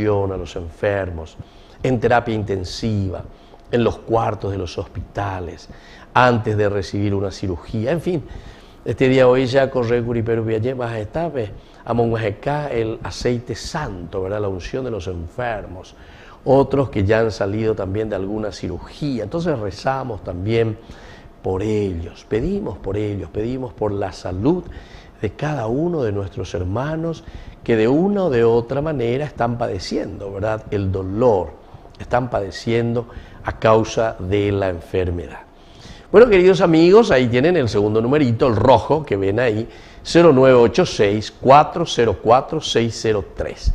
a los enfermos, en terapia intensiva, en los cuartos de los hospitales, antes de recibir una cirugía, en fin. Este día hoy ya corre Curiperu Villayemas estabe a Monguajecá el aceite santo, ¿verdad? La unción de los enfermos, otros que ya han salido también de alguna cirugía. Entonces rezamos también por ellos, pedimos por la salud de cada uno de nuestros hermanos que de una o de otra manera están padeciendo, ¿verdad? El dolor, están padeciendo a causa de la enfermedad. Bueno, queridos amigos, ahí tienen el segundo numerito, el rojo, que ven ahí, 0986-404-603.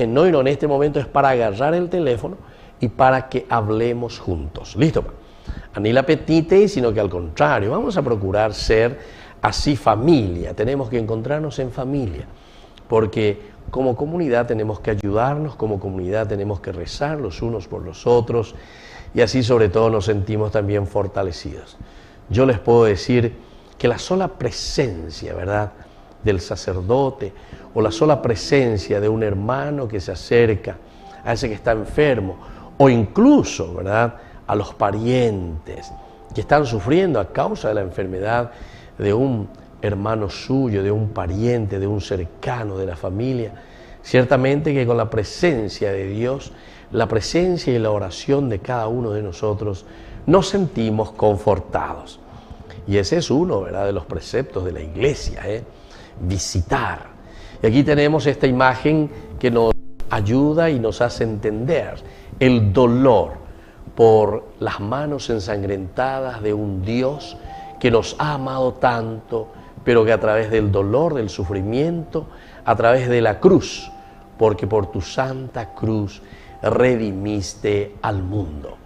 No, en este momento es para agarrar el teléfono y para que hablemos juntos. ¿Listo? Ni la apetite, sino que al contrario, vamos a procurar ser así familia. Tenemos que encontrarnos en familia, porque como comunidad tenemos que ayudarnos, como comunidad tenemos que rezar los unos por los otros, y así sobre todo nos sentimos también fortalecidos. Yo les puedo decir que la sola presencia, ¿verdad?, del sacerdote o la sola presencia de un hermano que se acerca a ese que está enfermo, o incluso, ¿verdad?, a los parientes que están sufriendo a causa de la enfermedad de un hermano suyo, de un pariente, de un cercano de la familia, ciertamente que con la presencia de Dios, la presencia y la oración de cada uno de nosotros, nos sentimos confortados. Y ese es uno, ¿verdad?, de los preceptos de la iglesia, visitar. Y aquí tenemos esta imagen que nos ayuda y nos hace entender el dolor por las manos ensangrentadas de un Dios que nos ha amado tanto, pero que a través del dolor, del sufrimiento, a través de la cruz, porque por tu santa cruz redimiste al mundo.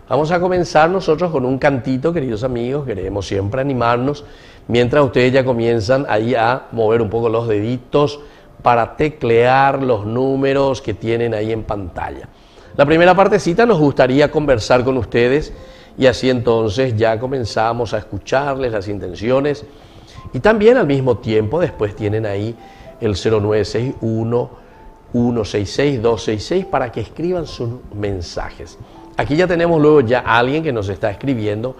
Vamos a comenzar nosotros con un cantito, queridos amigos. Queremos siempre animarnos, mientras ustedes ya comienzan ahí a mover un poco los deditos para teclear los números que tienen ahí en pantalla. La primera partecita nos gustaría conversar con ustedes, y así entonces ya comenzamos a escucharles las intenciones, y también al mismo tiempo después tienen ahí el 0961-166-266 para que escriban sus mensajes. Aquí ya tenemos luego ya alguien que nos está escribiendo.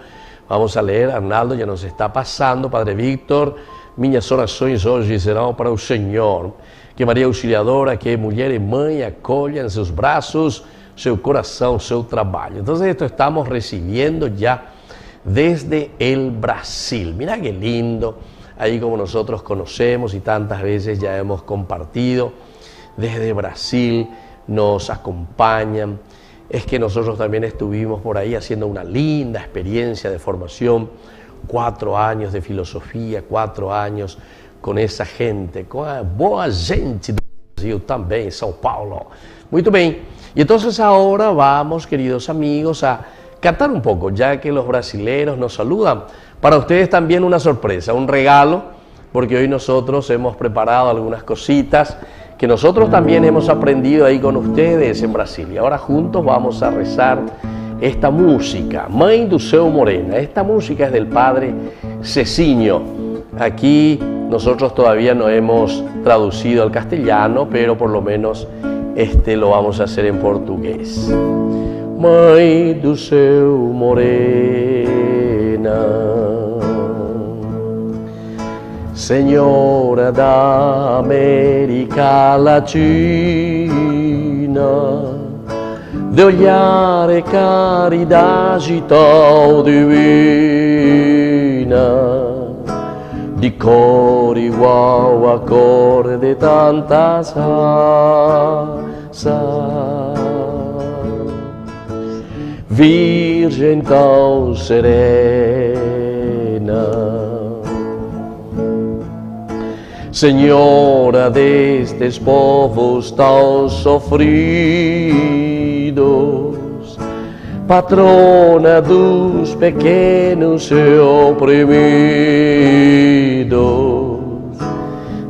Vamos a leer. Arnaldo ya nos está pasando. Padre Víctor, minhas orações hoje serão para o Senhor. Que Maria Auxiliadora, que mulher e mãe acolha en seus braços seu coração, seu trabalho. Entonces esto estamos recibiendo ya desde el Brasil. Mira qué lindo, ahí como nosotros conocemos y tantas veces ya hemos compartido, desde Brasil nos acompañan. Es que nosotros también estuvimos por ahí haciendo una linda experiencia de formación, 4 años de filosofía, 4 años con esa gente, con a boa gente do Brasil também, São Paulo. Muito bem. Y entonces ahora vamos, queridos amigos, a cantar un poco, ya que los brasileros nos saludan. Para ustedes también una sorpresa, un regalo, porque hoy nosotros hemos preparado algunas cositas que nosotros también hemos aprendido ahí con ustedes en Brasil. Y ahora juntos vamos a rezar esta música, Mãe do Céu Morena. Esta música es del padre Cecinho. Aquí nosotros todavía no hemos traducido al castellano, pero por lo menos lo vamos a hacer en portugués. Mãe do Céu Morena, Senhora da América Latina, de olhar e caridade tão divina, de cor igual a cor de tantas raças, Virgem tão serena, Senhora destes povos tão sofridos, patrona dos pequenos e oprimidos,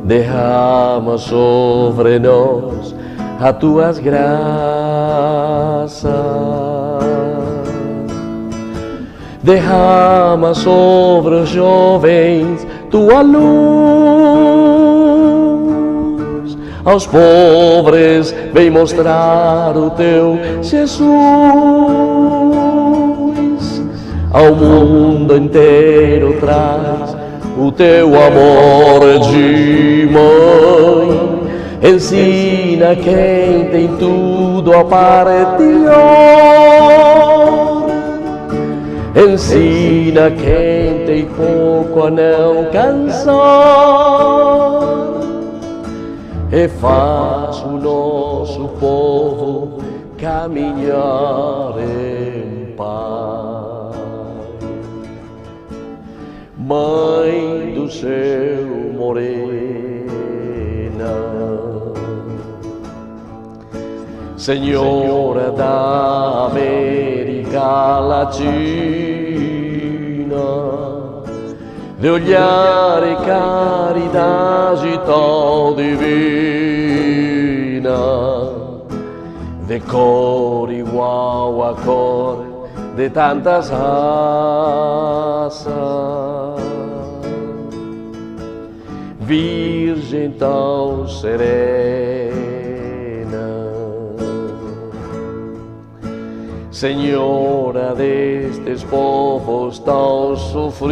derrama sobre nós as tuas graças, derrama sobre os jovens tua luz, aos pobres vem mostrar o teu Jesus. Ao mundo inteiro traz o teu amor de mãe. Ensina quem tem tudo a partilhar. Ensina quem tem pouco a não cansar. E faz o nosso povo caminhar em paz. Mãe do céu morena, Senhora da América Latina, de olhar e caridade tão divina, de cor igual à cor de tantas raças, Virgem tão serena, Senhora destes povos tão sofridos,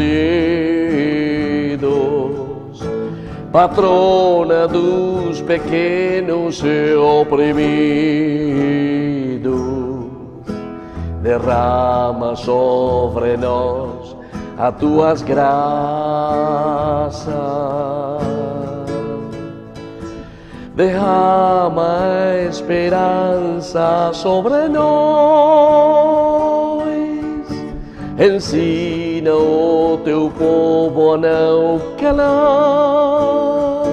patrona dos pequenos e oprimidos, derrama sobre nós as tuas graças. Derrama a esperança sobre nós. Ensina o teu povo a não calar.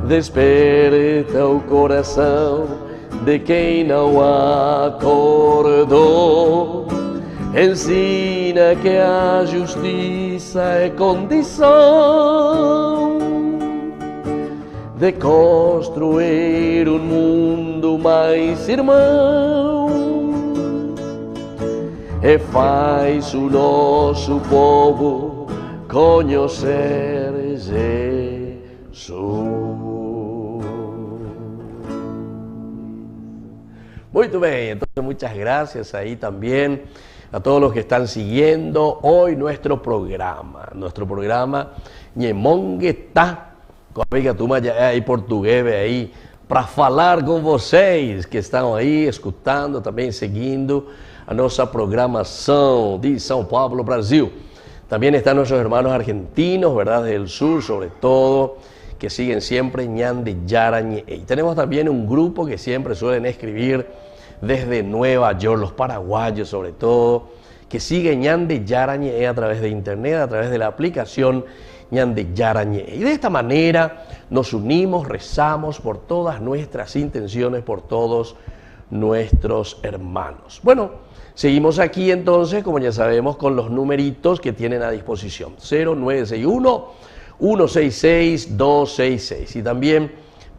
Desperta o coração de quem não acordou. Ensina que a justiça é condição de construir um mundo mais irmão. E faz o nosso povo conhecer Jesus. Muito bem, entonces muchas gracias ahí también a todos los que están siguiendo hoy nuestro programa Nhemonguetá, com a amiga turma aí português aí, para falar com vocês que estão aí escutando, também seguindo a nossa programação de São Paulo, Brasil. También están nuestros hermanos argentinos, ¿verdad? Del sur, sobre todo, que siguen siempre Ñan de Yarañe. Y tenemos también un grupo que siempre suelen escribir desde Nueva York, los paraguayos sobre todo, que siguen Ñan de Yarañe a través de internet, a través de la aplicación Ñan de Yarañe. Y de esta manera nos unimos, rezamos por todas nuestras intenciones, por todos nuestros hermanos. Bueno, seguimos aquí entonces, como ya sabemos, con los numeritos que tienen a disposición. 0961-166-266. Y también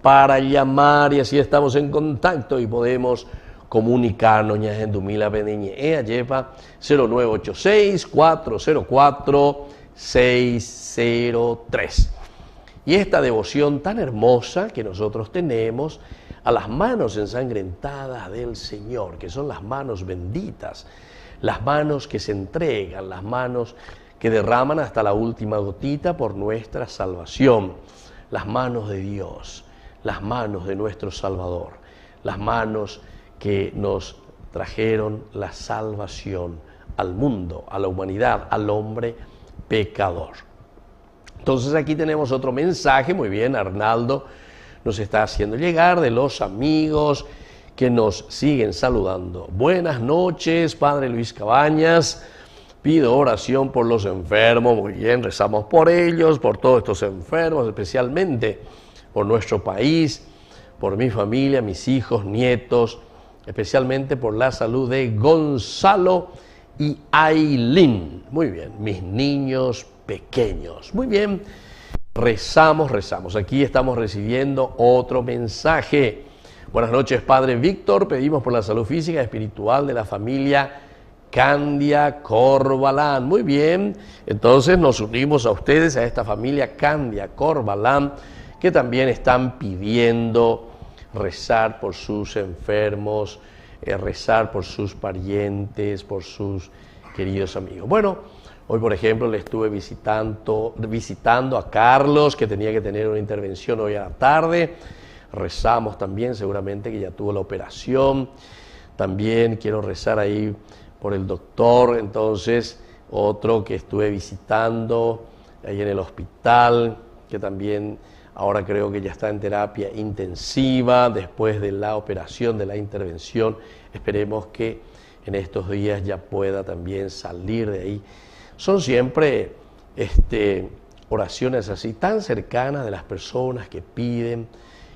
para llamar, y así estamos en contacto y podemos comunicarnos, ña en Dumila Beneñe, Ayepa, 0986-404-603. Y esta devoción tan hermosa que nosotros tenemos a las manos ensangrentadas del Señor, que son las manos benditas, las manos que se entregan, las manos que derraman hasta la última gotita por nuestra salvación, las manos de Dios, las manos de nuestro Salvador, las manos que nos trajeron la salvación al mundo, a la humanidad, al hombre pecador. Entonces aquí tenemos otro mensaje, muy bien, Arnaldo nos está haciendo llegar de los amigos que nos siguen saludando. Buenas noches, Padre Luis Cabañas, pido oración por los enfermos, muy bien, rezamos por ellos, por todos estos enfermos, especialmente por nuestro país, por mi familia, mis hijos, nietos, especialmente por la salud de Gonzalo y Ailín. Muy bien, mis niños pequeños. Muy bien, rezamos, rezamos. Aquí estamos recibiendo otro mensaje. Buenas noches, Padre Víctor. Pedimos por la salud física y espiritual de la familia Candia Corbalán. Muy bien, entonces nos unimos a ustedes, a esta familia Candia Corbalán, que también están pidiendo rezar por sus enfermos, rezar por sus parientes, por sus queridos amigos. Bueno, hoy por ejemplo le estuve visitando a Carlos, que tenía que tener una intervención hoy a la tarde. Rezamos también, seguramente que ya tuvo la operación. También quiero rezar ahí por el doctor, entonces otro que estuve visitando ahí en el hospital, que también ahora creo que ya está en terapia intensiva después de la operación, de la intervención. Esperemos que en estos días ya pueda también salir de ahí. Son siempre oraciones así tan cercanas de las personas que piden,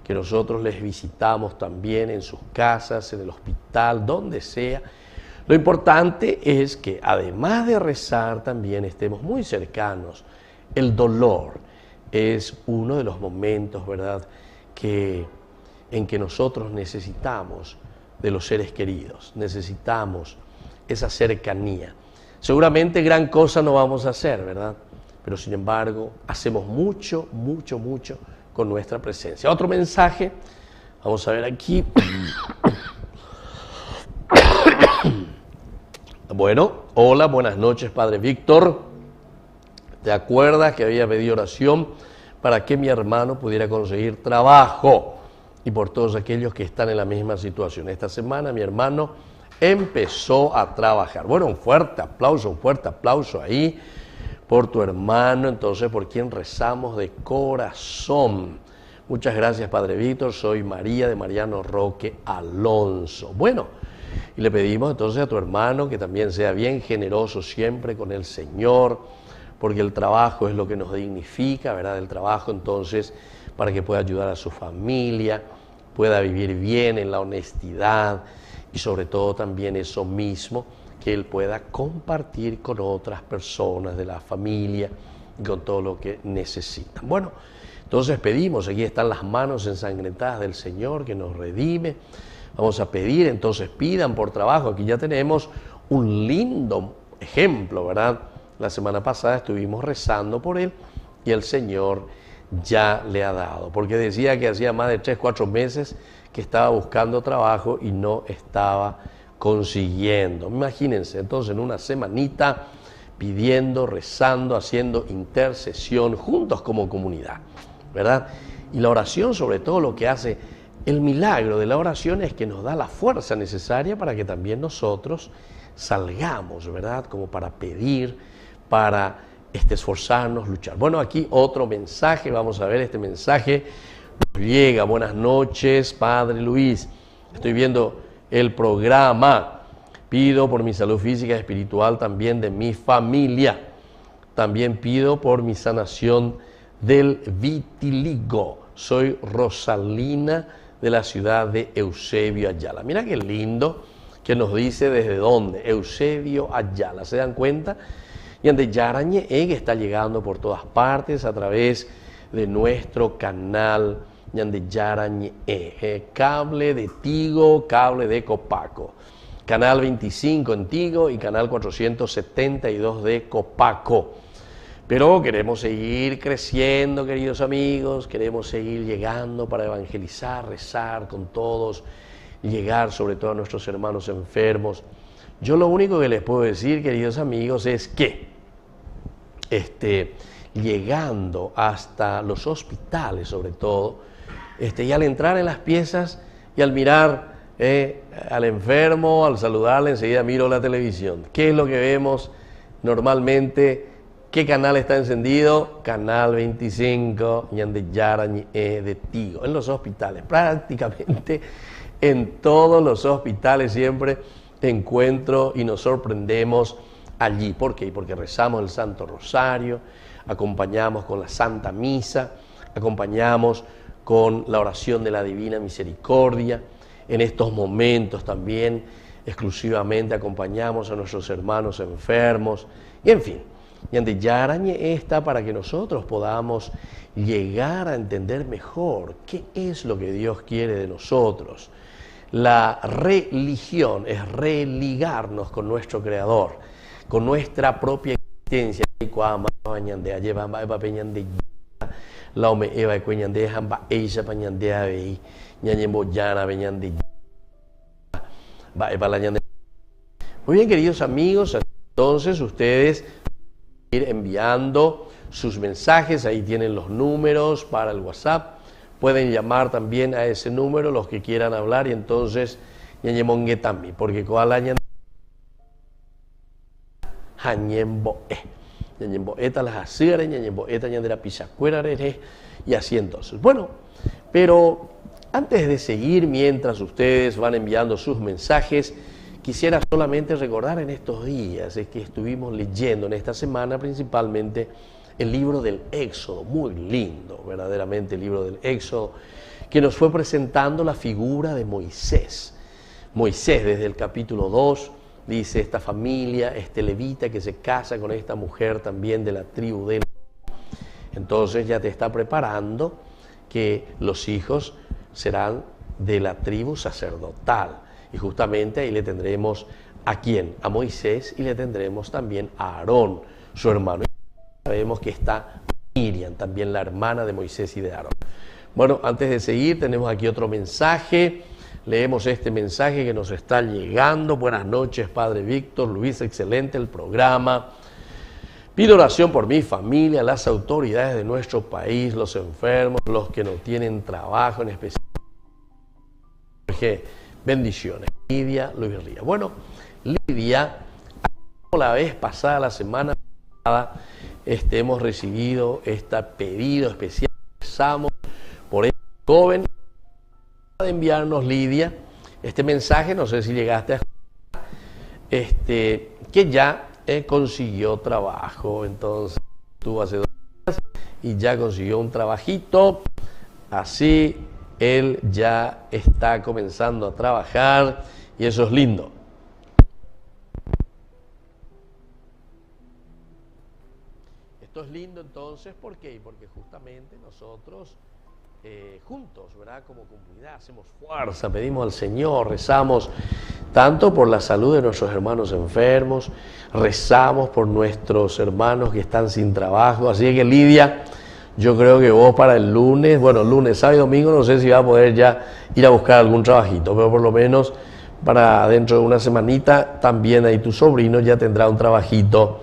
que nosotros les visitamos también en sus casas, en el hospital, donde sea. Lo importante es que además de rezar también estemos muy cercanos. El dolor es uno de los momentos, ¿verdad?, en que nosotros necesitamos de los seres queridos, necesitamos esa cercanía. Seguramente gran cosa no vamos a hacer, ¿verdad? Pero sin embargo, hacemos mucho, mucho, mucho con nuestra presencia. Otro mensaje, vamos a ver aquí. Bueno, hola, buenas noches, Padre Víctor. ¿Te acuerdas que había pedido oración para que mi hermano pudiera conseguir trabajo? Y por todos aquellos que están en la misma situación. Esta semana mi hermano empezó a trabajar. Bueno, un fuerte aplauso ahí por tu hermano, entonces por quien rezamos de corazón. Muchas gracias, Padre Víctor. Soy María de Mariano Roque Alonso. Bueno, y le pedimos entonces a tu hermano que también sea bien generoso siempre con el Señor, porque el trabajo es lo que nos dignifica, ¿verdad? El trabajo entonces para que pueda ayudar a su familia, pueda vivir bien en la honestidad y sobre todo también eso mismo, que él pueda compartir con otras personas de la familia y con todo lo que necesitan. Bueno, entonces pedimos, aquí están las manos ensangrentadas del Señor que nos redime. Vamos a pedir, entonces pidan por trabajo. Aquí ya tenemos un lindo ejemplo, ¿verdad? La semana pasada estuvimos rezando por él y el Señor ya le ha dado, porque decía que hacía más de 3, 4 meses que estaba buscando trabajo y no estaba consiguiendo. Imagínense, entonces en una semanita pidiendo, rezando, haciendo intercesión juntos como comunidad, ¿verdad? Y la oración, sobre todo, lo que hace el milagro de la oración es que nos da la fuerza necesaria para que también nosotros salgamos, ¿verdad? Como para pedir, para esforzarnos, luchar. Bueno, aquí otro mensaje, vamos a ver, este mensaje nos llega. Buenas noches, Padre Luis. Estoy viendo el programa. Pido por mi salud física y espiritual, también de mi familia. También pido por mi sanación del vitiligo. Soy Rosalina de la ciudad de Eusebio Ayala. Mira qué lindo que nos dice desde dónde. Eusebio Ayala. ¿Se dan cuenta? Y ande Yarañe que está llegando por todas partes a través de nuestro canal Yande Yarañe, cable de Tigo, cable de Copaco, canal 25 en Tigo y canal 472 de Copaco. Pero queremos seguir creciendo, queridos amigos, queremos seguir llegando para evangelizar, rezar con todos, llegar sobre todo a nuestros hermanos enfermos. Yo lo único que les puedo decir, queridos amigos, es que llegando hasta los hospitales, sobre todo, y al entrar en las piezas y al mirar al enfermo, al saludarle, enseguida miro la televisión. ¿Qué es lo que vemos normalmente? ¿Qué canal está encendido? Canal 25, Yande Yarañe de Tigo, en los hospitales. Prácticamente en todos los hospitales siempre encuentro y nos sorprendemos allí. ¿Por qué? Porque rezamos el Santo Rosario, acompañamos con la Santa Misa, acompañamos con la oración de la Divina Misericordia. En estos momentos también exclusivamente acompañamos a nuestros hermanos enfermos. Y en fin, Yande Yarañe está para que nosotros podamos llegar a entender mejor qué es lo que Dios quiere de nosotros. La religión es religarnos con nuestro Creador, con nuestra propia existencia. la ome eva y cueñande jamba eisa pañande avei ñañembo llana beñande va eva la ñande. Muy bien, queridos amigos, entonces ustedes ir enviando sus mensajes, ahí tienen los números para el WhatsApp, pueden llamar también a ese número los que quieran hablar y entonces ñañemongue también, porque con la ñañembo eta las asire, ñañembo eta ñandera pisacuera y así entonces. Bueno, pero antes de seguir, mientras ustedes van enviando sus mensajes, quisiera solamente recordar en estos días que estuvimos leyendo en esta semana principalmente el libro del Éxodo, muy lindo, verdaderamente el libro del Éxodo, que nos fue presentando la figura de Moisés. Moisés, desde el capítulo 2, dice esta familia, este levita que se casa con esta mujer también de la tribu de Leví. Entonces ya te está preparando que los hijos serán de la tribu sacerdotal. Y justamente ahí le tendremos a quién, a Moisés, y le tendremos también a Aarón, su hermano. Y sabemos que está Miriam, también la hermana de Moisés y de Aarón. Bueno, antes de seguir, tenemos aquí otro mensaje. Leemos este mensaje que nos está llegando. Buenas noches, Padre Víctor. Luis, excelente el programa. Pido oración por mi familia, las autoridades de nuestro país, los enfermos, los que no tienen trabajo, en especial. Bendiciones. Lidia Luis Ría. Bueno, Lidia, la vez pasada, la semana pasada, hemos recibido este pedido especial. Empezamos por este joven de enviarnos, Lidia, este mensaje, no sé si llegaste a que ya consiguió trabajo. Entonces estuvo hace 2 días y ya consiguió un trabajito, así él ya está comenzando a trabajar y eso es lindo. Esto es lindo entonces, ¿por qué? Porque justamente nosotros juntos, ¿verdad? Como comunidad hacemos fuerza, pedimos al Señor, rezamos tanto por la salud de nuestros hermanos enfermos, rezamos por nuestros hermanos que están sin trabajo. Así que Lidia, yo creo que vos para el lunes, bueno, lunes, sábado y domingo, no sé si va a poder ya ir a buscar algún trabajito, pero por lo menos para dentro de una semanita, también ahí tu sobrino ya tendrá un trabajito.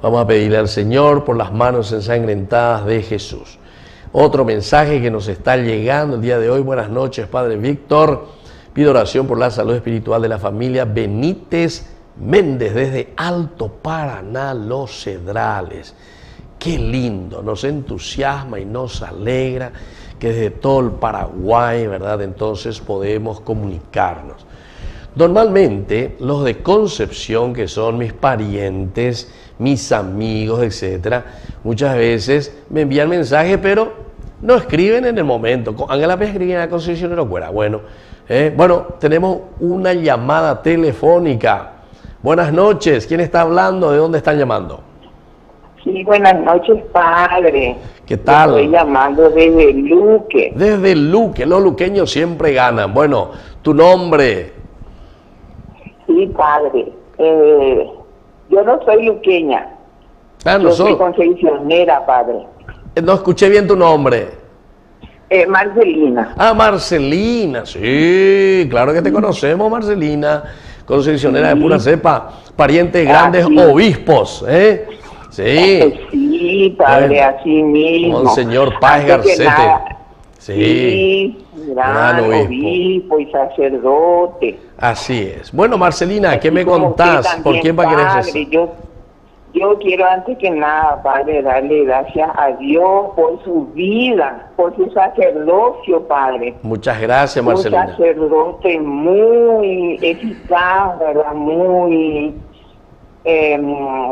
Vamos a pedirle al Señor por las manos ensangrentadas de Jesús. Otro mensaje que nos está llegando el día de hoy. Buenas noches, Padre Víctor. Pido oración por la salud espiritual de la familia Benítez Méndez desde Alto Paraná, Los Cedrales. Qué lindo, nos entusiasma y nos alegra que desde todo el Paraguay, ¿verdad? Entonces podemos comunicarnos. Normalmente los de Concepción, que son mis parientes, mis amigos, etcétera, muchas veces me envían mensajes, pero no escriben en el momento. Ángela Pérez escribe a Concepción de Locuera. Bueno, tenemos una llamada telefónica. Buenas noches, ¿quién está hablando? ¿De dónde están llamando? Sí, buenas noches, padre. ¿Qué tal? Estoy llamando desde Luque. Desde Luque, los luqueños siempre ganan. Bueno, tu nombre. Sí, padre. Yo no soy luqueña. Yo soy concepcionera, padre. No escuché bien tu nombre. Marcelina. Ah, Marcelina, sí, claro que te conocemos, Marcelina. Concepcionera de pura cepa, pariente de grandes obispos, ¿eh? Sí. Sí, padre, así mismo. Monseñor Páez Garcete. Sí, gran obispo y sacerdote. Así es. Bueno, Marcelina, ¿qué me contás? ¿Por quién va a querer ser? Yo quiero antes que nada, padre, darle gracias a Dios por su vida, por su sacerdocio, padre. Muchas gracias, Marcelina. Un sacerdote muy eficaz, ¿verdad? Muy,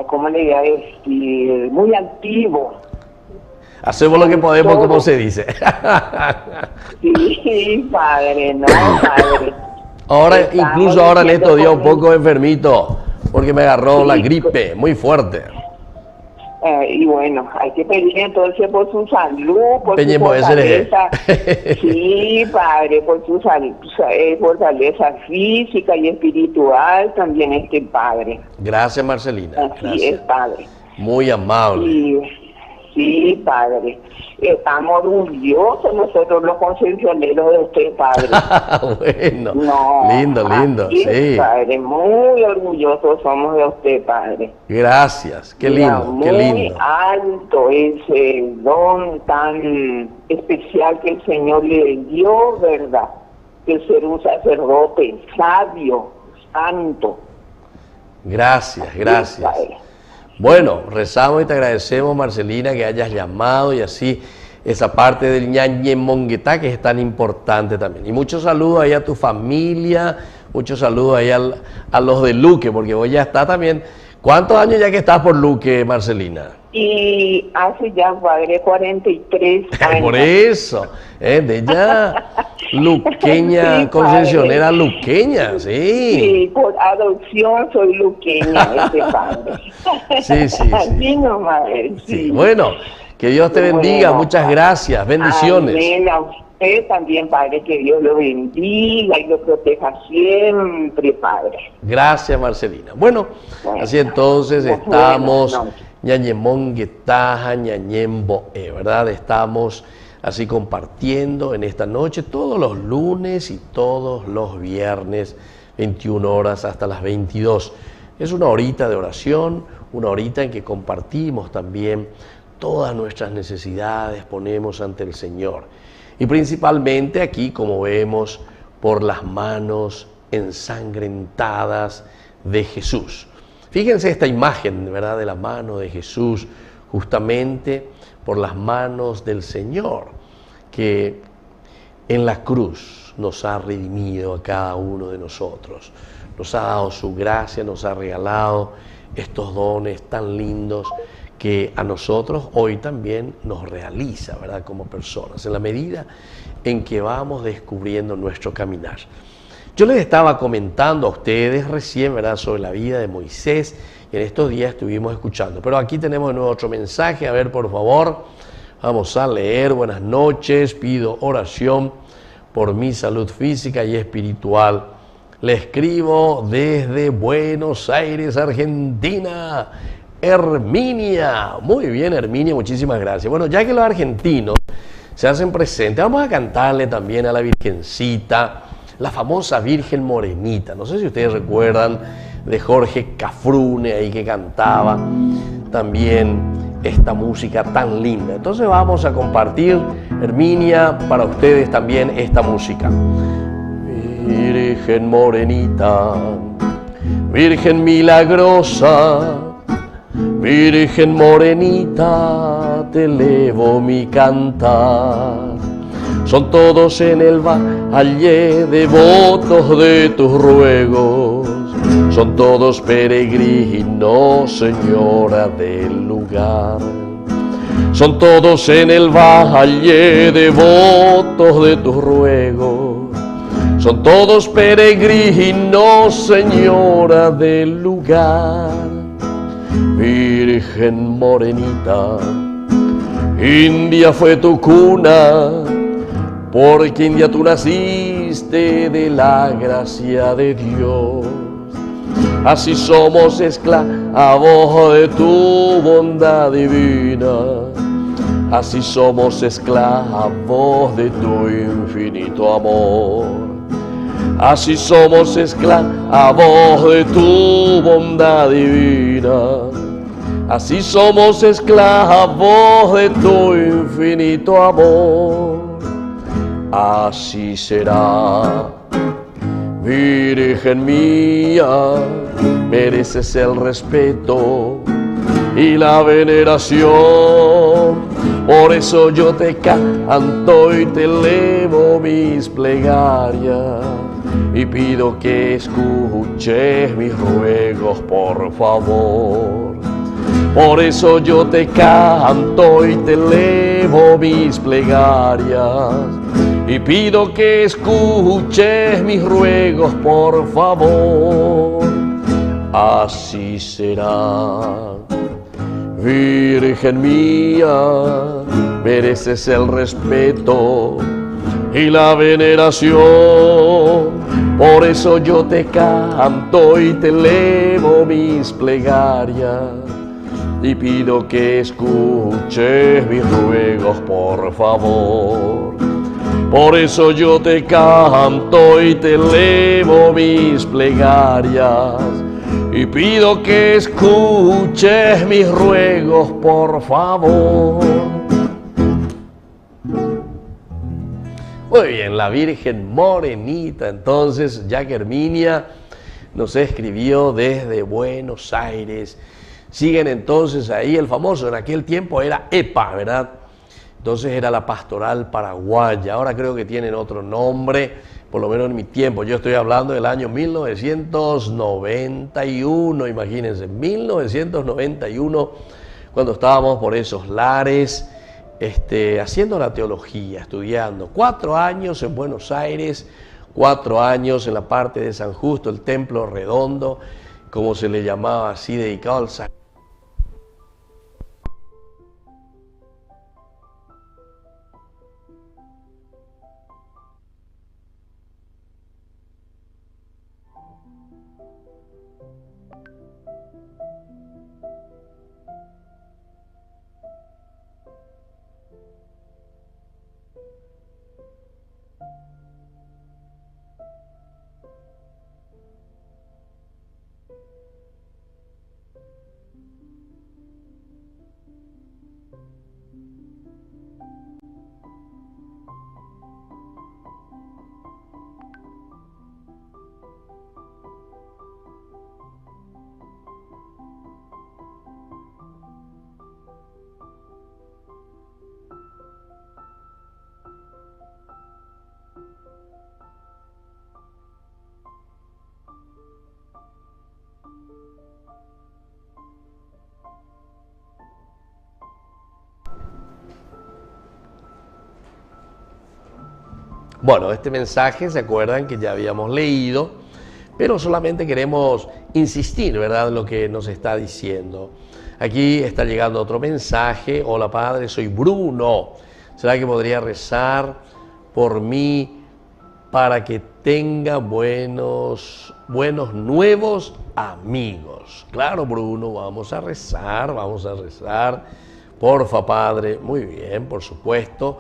¿cómo le voy a decir? Muy activo. Hacemos lo que podemos, todo. Como se dice. Sí, padre, no, padre. Ahora, incluso ahora en estos días un poco enfermito, porque me agarró la gripe muy fuerte. Y bueno, hay que pedir entonces por su salud, por su fortaleza. Sí, padre, por su fortaleza física y espiritual también padre. Gracias, Marcelina. Así gracias. Es, padre. Muy amable. Sí, padre. Estamos orgullosos nosotros los concesioneros de usted, padre. Bueno, No, lindo, sí. Padre, muy orgullosos somos de usted, padre. Gracias, qué lindo, qué lindo. Muy alto ese don tan especial que el Señor le dio, ¿verdad? El ser un sacerdote sabio, santo. Gracias. Sí, padre. Bueno, rezamos y te agradecemos, Marcelina, que hayas llamado y así esa parte del ñañe monguetá que es tan importante también. Y muchos saludos ahí a tu familia, muchos saludos ahí a los de Luque, porque vos ya estás también. ¿Cuántos años ya que estás por Luque, Marcelina? Y hace ya, padre, 43 años. Por eso, de ella luqueña, sí, concesionera luqueña, sí. Sí, por adopción soy luqueña, padre. Sí. Así nomás, sí. Bueno, que Dios te bendiga, muchas gracias, bendiciones. Amén, a usted también, padre, que Dios lo bendiga y lo proteja siempre, padre. Gracias, Marcelina. Bueno, así entonces estamos... Ñañemonguetaja, Ñañemboe, ¿verdad? Estamos así compartiendo en esta noche todos los lunes y todos los viernes, 21 horas hasta las 22. Es una horita de oración, una horita en que compartimos también todas nuestras necesidades, ponemos ante el Señor. Y principalmente aquí, como vemos, por las manos ensangrentadas de Jesús. Fíjense esta imagen, ¿verdad?, de la mano de Jesús, justamente por las manos del Señor, que en la cruz nos ha redimido a cada uno de nosotros, nos ha dado su gracia, nos ha regalado estos dones tan lindos que a nosotros hoy también nos realiza, ¿verdad?, como personas, en la medida en que vamos descubriendo nuestro caminar. Yo les estaba comentando a ustedes recién, ¿verdad?, sobre la vida de Moisés, y en estos días estuvimos escuchando. Pero aquí tenemos de nuevo otro mensaje. A ver, por favor, vamos a leer. Buenas noches, pido oración por mi salud física y espiritual. Le escribo desde Buenos Aires, Argentina, Herminia. Muy bien, Herminia, muchísimas gracias. Bueno, ya que los argentinos se hacen presentes, vamos a cantarle también a la Virgencita, la famosa Virgen Morenita. No sé si ustedes recuerdan de Jorge Cafrune, ahí que cantaba también esta música tan linda. Entonces vamos a compartir, Herminia, para ustedes también esta música. Virgen Morenita, Virgen milagrosa, Virgen Morenita, te elevo mi cantar. Son todos en el valle devotos de tus ruegos, son todos peregrinos, Señora del lugar. Son todos en el valle devotos de tus ruegos, son todos peregrinos, Señora del lugar. Virgen Morenita, India fue tu cuna, porque India tú naciste de la gracia de Dios. Así somos esclavos de tu bondad divina, así somos esclavos de tu infinito amor. Así somos esclavos de tu bondad divina, así somos esclavos de tu infinito amor. Así será, Virgen mía, mereces el respeto y la veneración. Por eso yo te canto y te elevo mis plegarias y pido que escuches mis ruegos, por favor. Por eso yo te canto y te elevo mis plegarias y pido que escuches mis ruegos, por favor. Así será, Virgen mía, mereces el respeto y la veneración. Por eso yo te canto y te elevo mis plegarias y pido que escuches mis ruegos, por favor. Por eso yo te canto y te elevo mis plegarias, y pido que escuches mis ruegos, por favor. Muy bien, la Virgen Morenita. Entonces, Jack Herminia nos escribió desde Buenos Aires. Siguen entonces ahí el famoso, en aquel tiempo era EPA, ¿verdad? Entonces era la Pastoral Paraguaya. Ahora creo que tienen otro nombre, por lo menos en mi tiempo. Yo estoy hablando del año 1991, imagínense, 1991, cuando estábamos por esos lares, haciendo la teología, estudiando. 4 años en Buenos Aires, 4 años en la parte de San Justo, el Templo Redondo, como se le llamaba así, dedicado al San. Bueno, este mensaje, ¿se acuerdan que ya habíamos leído? Pero solamente queremos insistir, ¿verdad?, en lo que nos está diciendo. Aquí está llegando otro mensaje. Hola, Padre, soy Bruno. ¿Será que podría rezar por mí para que tenga buenos nuevos amigos? Claro, Bruno, vamos a rezar. Porfa, Padre. Muy bien, por supuesto.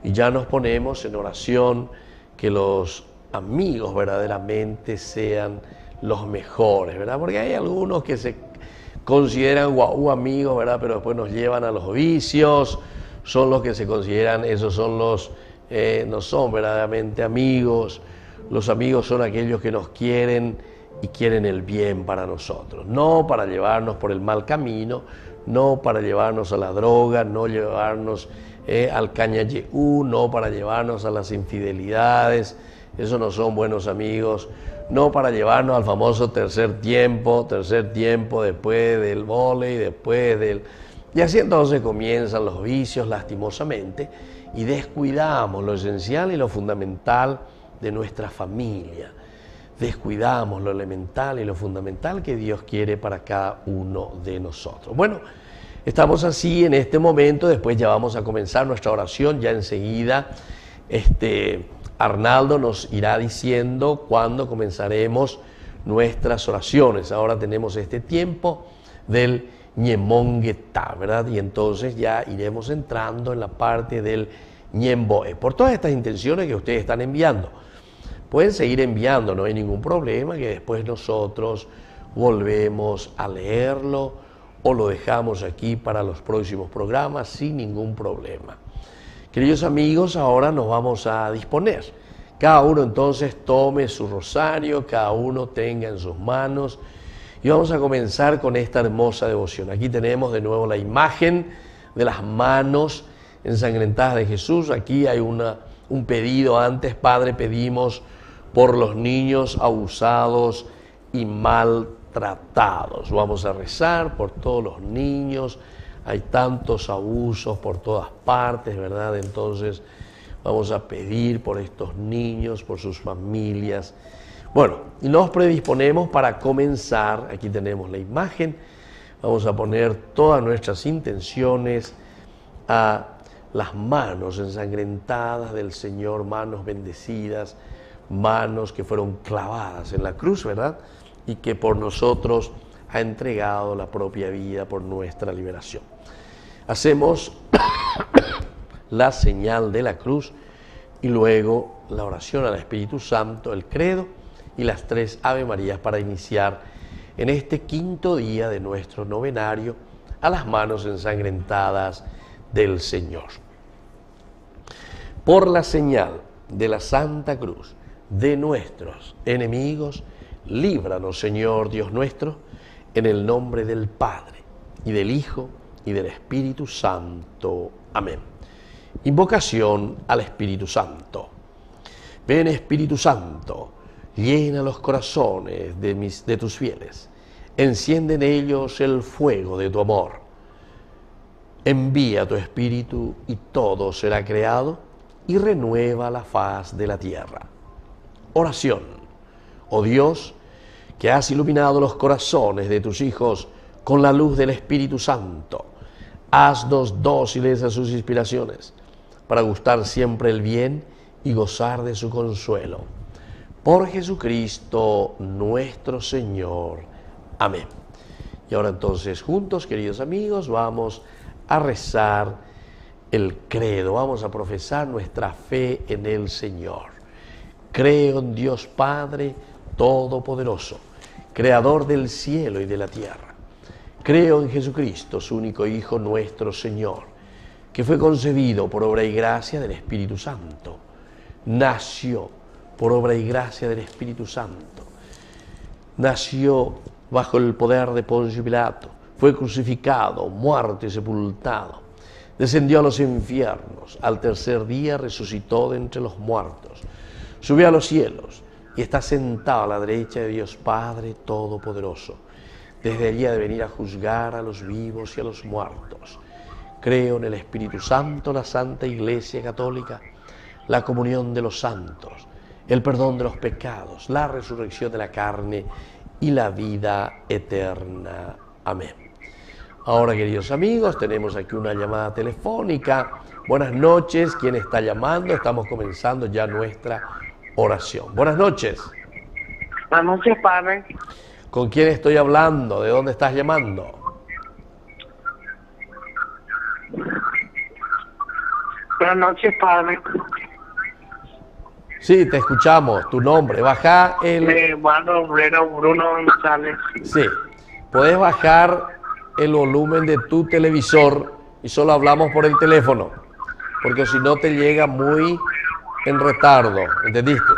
Y ya nos ponemos en oración que los amigos verdaderamente sean los mejores, ¿verdad? Porque hay algunos que se consideran amigos, ¿verdad? Pero después nos llevan a los vicios, son los que se consideran, esos son los, no son verdaderamente amigos. Los amigos son aquellos que nos quieren y quieren el bien para nosotros, no para llevarnos por el mal camino, no para llevarnos a la droga, no llevarnos al cañayú, no para llevarnos a las infidelidades. Esos no son buenos amigos. No para llevarnos al famoso tercer tiempo después del vóley, después del... Y así entonces comienzan los vicios, lastimosamente, y descuidamos lo esencial y lo fundamental de nuestra familia. Descuidamos lo elemental y lo fundamental que Dios quiere para cada uno de nosotros. Bueno, estamos así en este momento. Después ya vamos a comenzar nuestra oración. Ya enseguida Arnaldo nos irá diciendo cuándo comenzaremos nuestras oraciones. Ahora tenemos este tiempo del Ñemonguetá, ¿verdad? Y entonces ya iremos entrando en la parte del Ñemboe. Por todas estas intenciones que ustedes están enviando, pueden seguir enviando, no hay ningún problema, que después nosotros volvemos a leerlo o lo dejamos aquí para los próximos programas sin ningún problema. Queridos amigos, ahora nos vamos a disponer. Cada uno entonces tome su rosario, cada uno tenga en sus manos, y vamos a comenzar con esta hermosa devoción. Aquí tenemos de nuevo la imagen de las manos ensangrentadas de Jesús. Aquí hay un pedido antes. Padre, pedimos por los niños abusados y maltratados. Vamos a rezar por todos los niños. Hay tantos abusos por todas partes, ¿verdad? Entonces vamos a pedir por estos niños, por sus familias. Bueno, y nos predisponemos para comenzar. Aquí tenemos la imagen. Vamos a poner todas nuestras intenciones a las manos ensangrentadas del Señor, manos bendecidas, manos que fueron clavadas en la cruz, ¿verdad? Y que por nosotros ha entregado la propia vida por nuestra liberación. Hacemos la señal de la cruz y luego la oración al Espíritu Santo, el credo y las 3 Ave Marías para iniciar en este quinto día de nuestro novenario a las manos ensangrentadas del Señor. Por la señal de la Santa Cruz de nuestros enemigos, líbranos, Señor Dios nuestro, en el nombre del Padre, y del Hijo, y del Espíritu Santo. Amén. Invocación al Espíritu Santo. Ven, Espíritu Santo, llena los corazones de tus fieles, enciende en ellos el fuego de tu amor. Envía tu Espíritu y todo será creado y renueva la faz de la tierra. Oración. Oh Dios, que has iluminado los corazones de tus hijos con la luz del Espíritu Santo, haznos dóciles a sus inspiraciones, para gustar siempre el bien y gozar de su consuelo. Por Jesucristo nuestro Señor. Amén. Y ahora entonces juntos, queridos amigos, vamos a rezar el credo, vamos a profesar nuestra fe en el Señor. Creo en Dios Padre Todopoderoso, Creador del cielo y de la tierra. Creo en Jesucristo, su único Hijo, nuestro Señor, que fue concebido por obra y gracia del Espíritu Santo. Nació por obra y gracia del Espíritu Santo. Nació bajo el poder de Poncio Pilato. Fue crucificado, muerto y sepultado. Descendió a los infiernos. Al tercer día resucitó de entre los muertos. Subió a los cielos y está sentado a la derecha de Dios Padre Todopoderoso. Desde allí ha de venir a juzgar a los vivos y a los muertos. Creo en el Espíritu Santo, la Santa Iglesia Católica, la comunión de los santos, el perdón de los pecados, la resurrección de la carne y la vida eterna. Amén. Ahora, queridos amigos, tenemos aquí una llamada telefónica. Buenas noches, ¿quién está llamando? Estamos comenzando ya nuestra oración. Buenas noches. Buenas noches, padre. ¿Con quién estoy hablando? ¿De dónde estás llamando? Buenas noches, padre. Sí, te escuchamos. Tu nombre. Baja el... Eduardo Obrero Bruno González. Sí. ¿Puedes bajar el volumen de tu televisor y solo hablamos por el teléfono? Porque si no te llega muy en retardo. ¿Entendiste?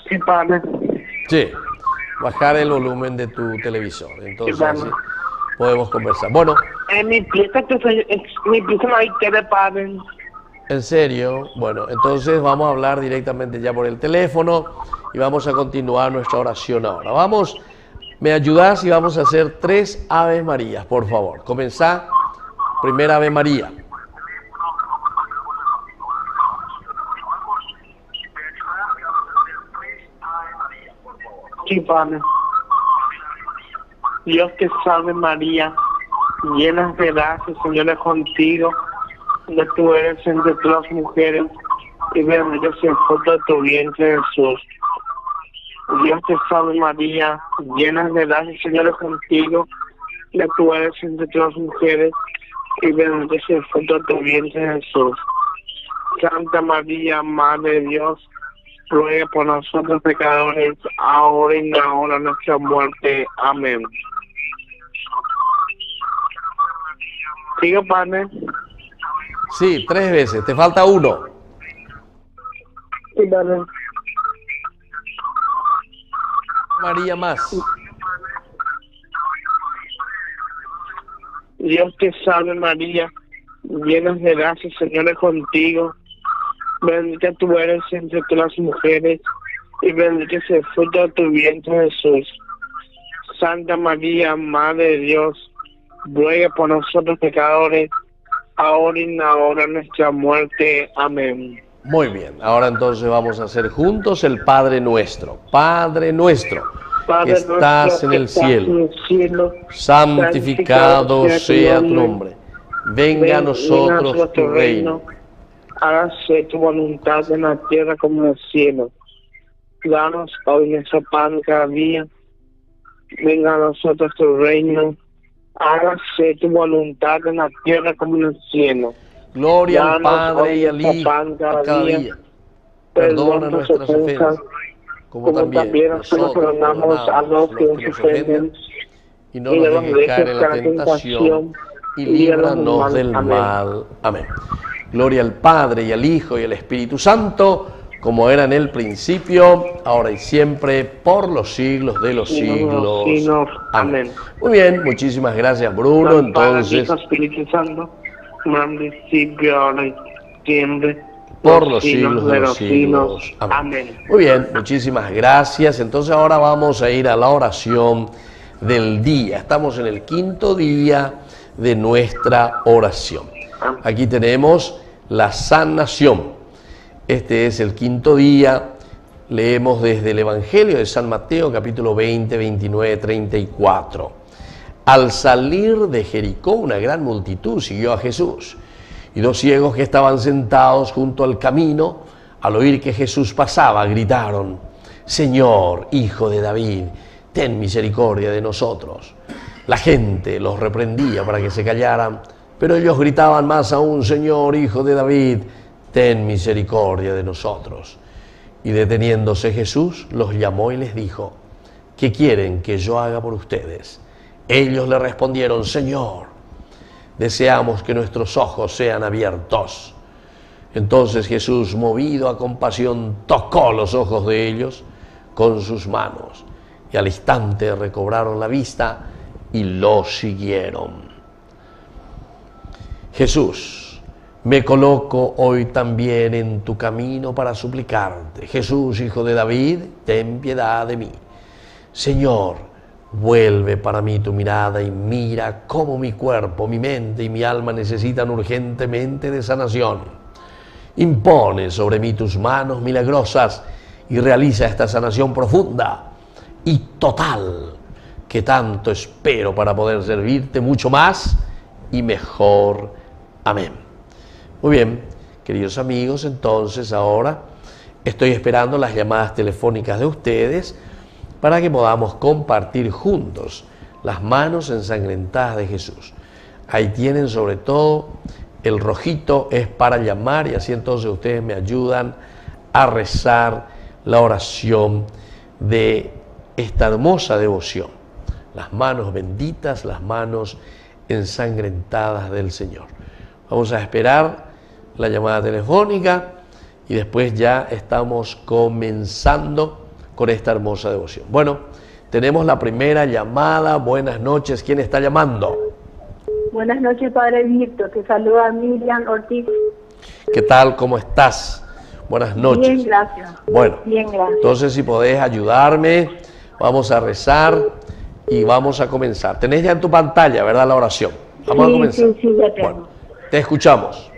Sí, padre. Sí. Bajar el volumen de tu televisor. Entonces así podemos conversar. Bueno. Mi pieza no hay que de padre. ¿En serio? Bueno, entonces vamos a hablar directamente ya por el teléfono y vamos a continuar nuestra oración ahora. Vamos, ¿me ayudas? Y vamos a hacer 3 Aves Marías, por favor. Comenzá. Primera Ave María. Sí, padre. Dios te salve María, llena de gracia, el Señor es contigo. Tú eres entre todas las mujeres y bendito es el fruto de tu vientre, Jesús. Dios te salve María, llena de gracia, el Señor es contigo. Tú eres entre todas las mujeres y bendito es el fruto de tu vientre, Jesús. Santa María, Madre de Dios, ruega por nosotros pecadores, ahora y en la hora de nuestra muerte. Amén. ¿Sigue, padre? Sí, 3 veces. Te falta 1. Sí, padre. María más. Dios te salve María, llena de gracia, el Señor es contigo. Bendita tú eres entre todas las mujeres y bendito es el fruto de tu vientre, Jesús. Santa María, Madre de Dios, ruega por nosotros pecadores, ahora y en la hora de nuestra muerte. Amén. Muy bien, ahora entonces vamos a hacer juntos el Padre Nuestro. Padre Nuestro, que estás en el cielo, santificado sea tu nombre. Venga a nosotros tu reino. Hágase tu voluntad en la tierra como en el cielo. Danos hoy nuestro pan cada día. Venga a nosotros tu reino. Hágase tu voluntad en la tierra como en el cielo. Gloria al Padre y al nuestro Hijo pan a cada día. Perdona nuestras ofensas, como también nosotros perdonamos a los que nos ofenden. Y no nos dejes caer en la tentación, y líbranos del mal. Amén. Gloria al Padre y al Hijo y al Espíritu Santo, como era en el principio, ahora y siempre, por los siglos de los siglos. Amén. Muy bien, muchísimas gracias, Bruno. Entonces, Espíritu Santo, principio, ahora y siempre, por los siglos de los siglos. Amén. Muy bien, muchísimas gracias. Entonces ahora vamos a ir a la oración del día. Estamos en el quinto día de nuestra oración. Aquí tenemos la sanación. Este es el quinto día. Leemos desde el Evangelio de San Mateo, capítulo 20, 29, 34. Al salir de Jericó, una gran multitud siguió a Jesús. Y dos ciegos que estaban sentados junto al camino, al oír que Jesús pasaba, gritaron: Señor, Hijo de David, ten misericordia de nosotros. La gente los reprendía para que se callaran, pero ellos gritaban más aún: Señor, Hijo de David, ten misericordia de nosotros. Y deteniéndose Jesús, los llamó y les dijo: ¿qué quieren que yo haga por ustedes? Ellos le respondieron: Señor, deseamos que nuestros ojos sean abiertos. Entonces Jesús, movido a compasión, tocó los ojos de ellos con sus manos, y al instante recobraron la vista y lo siguieron. Jesús, me coloco hoy también en tu camino para suplicarte. Jesús, Hijo de David, ten piedad de mí. Señor, vuelve para mí tu mirada y mira cómo mi cuerpo, mi mente y mi alma necesitan urgentemente de sanación. Impone sobre mí tus manos milagrosas y realiza esta sanación profunda y total que tanto espero para poder servirte mucho más y mejor. Amén. Muy bien, queridos amigos, entonces ahora estoy esperando las llamadas telefónicas de ustedes para que podamos compartir juntos las manos ensangrentadas de Jesús. Ahí tienen sobre todo el rojito, es para llamar, y así entonces ustedes me ayudan a rezar la oración de esta hermosa devoción. Las manos benditas, las manos ensangrentadas del Señor. Vamos a esperar la llamada telefónica y después ya estamos comenzando con esta hermosa devoción. Bueno, tenemos la primera llamada. Buenas noches. ¿Quién está llamando? Buenas noches, Padre Víctor. Te saluda Miriam Ortiz. ¿Qué tal? ¿Cómo estás? Buenas noches. Bien, gracias. Bueno, bien, gracias. Entonces si podés ayudarme, vamos a rezar y vamos a comenzar. Tenés ya en tu pantalla, ¿verdad? La oración. Vamos a comenzar. Sí, ya tengo. Bueno, te escuchamos.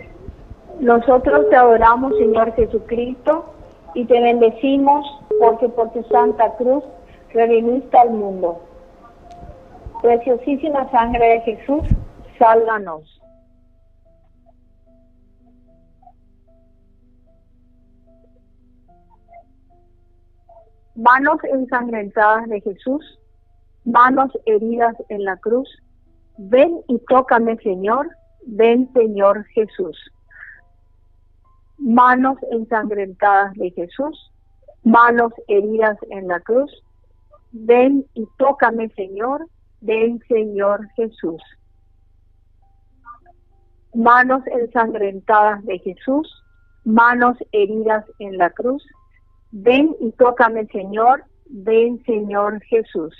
Nosotros te adoramos, Señor Jesucristo, y te bendecimos porque por tu santa cruz redimiste al mundo. Preciosísima sangre de Jesús, sálvanos. Manos ensangrentadas de Jesús, manos heridas en la cruz, ven y tócame, Señor, ven, Señor Jesús. Manos ensangrentadas de Jesús, manos heridas en la cruz, ven y tócame, Señor, ven, Señor Jesús. Manos ensangrentadas de Jesús, manos heridas en la cruz, ven y tócame, Señor, ven, Señor Jesús.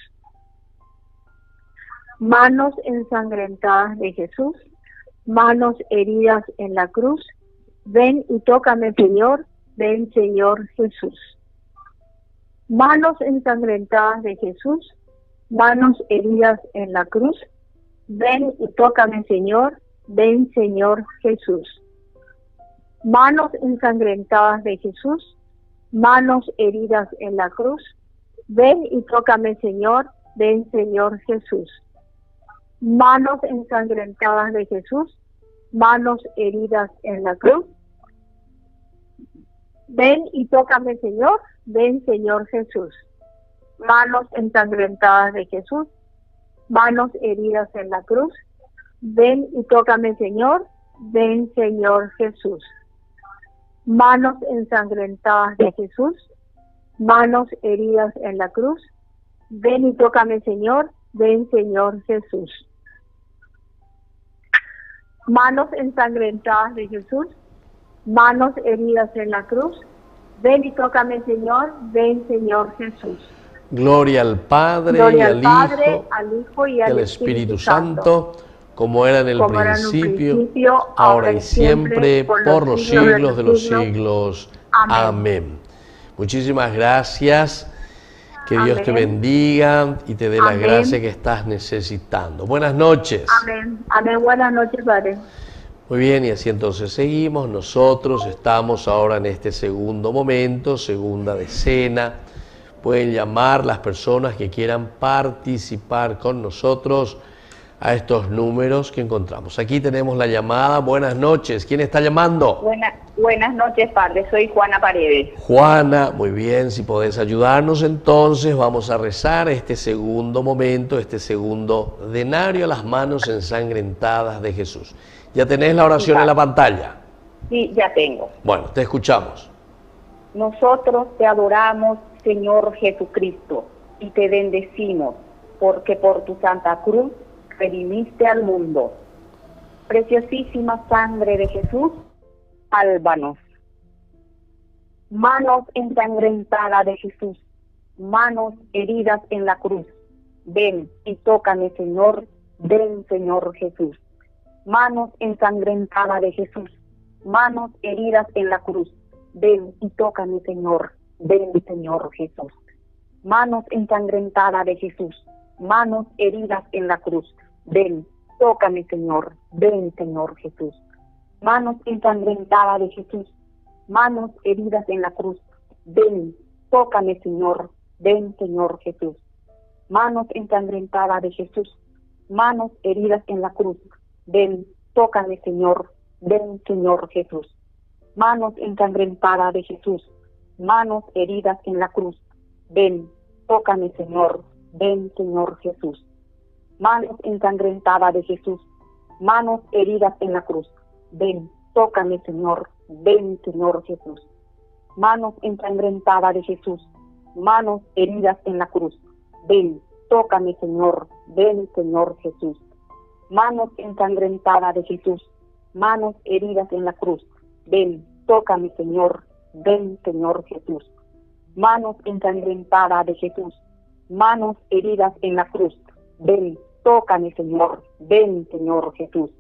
Manos ensangrentadas de Jesús, manos heridas en la cruz, ven y tócame, Señor, ven, Señor Jesús. Manos ensangrentadas de Jesús, manos heridas en la cruz, ven y tócame, Señor, ven, Señor Jesús. Manos ensangrentadas de Jesús, manos heridas en la cruz, ven y tócame, Señor, ven, Señor Jesús. Manos ensangrentadas de Jesús, manos heridas en la cruz, Ven y tócame, Señor. Ven, Señor Jesús. Manos ensangrentadas de Jesús, manos heridas en la cruz. Ven y tócame, Señor. Ven, Señor Jesús. Manos ensangrentadas de Jesús, manos heridas en la cruz. Ven y tócame, Señor. Ven, Señor Jesús. Manos ensangrentadas de Jesús, manos heridas en la cruz. Ven y tócame, Señor. Ven, Señor Jesús. Gloria al Padre, Gloria y al Padre, al Hijo y al Espíritu Santo, como era en el principio, ahora y siempre, por los siglos de los siglos. Amén. Muchísimas gracias. Que Dios te bendiga y te dé la gracia que estás necesitando. Buenas noches. Amén. Amén. Buenas noches, Padre. Muy bien, y así entonces seguimos. Nosotros estamos ahora en este segundo momento, segunda decena. Pueden llamar las personas que quieran participar con nosotros a estos números que encontramos. Aquí tenemos la llamada. Buenas noches. ¿Quién está llamando? Buenas noches, Padre. Soy Juana Paredes. Juana, muy bien. Si podés ayudarnos, entonces vamos a rezar este segundo momento, este segundo denario a las manos ensangrentadas de Jesús. ¿Ya tenés la oración en la pantalla? Sí, ya tengo. Bueno, te escuchamos. Nosotros te adoramos, Señor Jesucristo, y te bendecimos, porque por tu santa cruz redimiste al mundo. Preciosísima sangre de Jesús, sálvanos. Manos ensangrentadas de Jesús, manos heridas en la cruz. Ven y tócame, Señor. Ven, Señor Jesús. Manos ensangrentadas de Jesús, manos heridas en la cruz. Ven y tócame, Señor. Ven, Señor Jesús. Manos ensangrentadas de Jesús, manos heridas en la cruz. Ven, tócame, Señor. Ven, Señor Jesús. Manos ensangrentadas de Jesús, manos heridas en la cruz. Ven, tócame, Señor. Ven, Señor Jesús. Manos ensangrentadas de Jesús, manos heridas en la cruz. Ven, tócame, Señor. Ven, Señor Jesús. Manos ensangrentadas de Jesús, manos heridas en la cruz. Ven, tócame, Señor. Ven, Señor Jesús. Manos ensangrentadas de Jesús, manos heridas en la cruz. Ven, tócame, Señor. Ven, Señor Jesús. Manos ensangrentadas de Jesús, manos heridas en la cruz. Ven, tócame, Señor. Ven, Señor Jesús. Manos ensangrentadas de Jesús, manos heridas en la cruz. Ven, tócame, Señor. Ven, Señor Jesús. Manos ensangrentadas de Jesús, manos heridas en la cruz. Ven, tócame, Señor. Ven, Señor Jesús.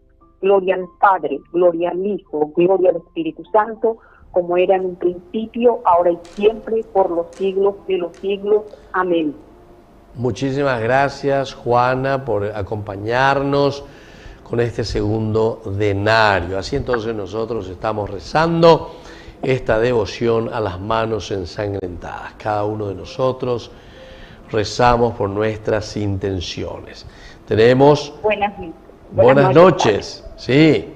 Gloria al Padre, gloria al Hijo, gloria al Espíritu Santo, como era en un principio, ahora y siempre, por los siglos de los siglos. Amén. Muchísimas gracias, Juana, por acompañarnos con este segundo denario. Así entonces nosotros estamos rezando esta devoción a las manos ensangrentadas. Cada uno de nosotros rezamos por nuestras intenciones. Tenemos... Buenas noches. Sí.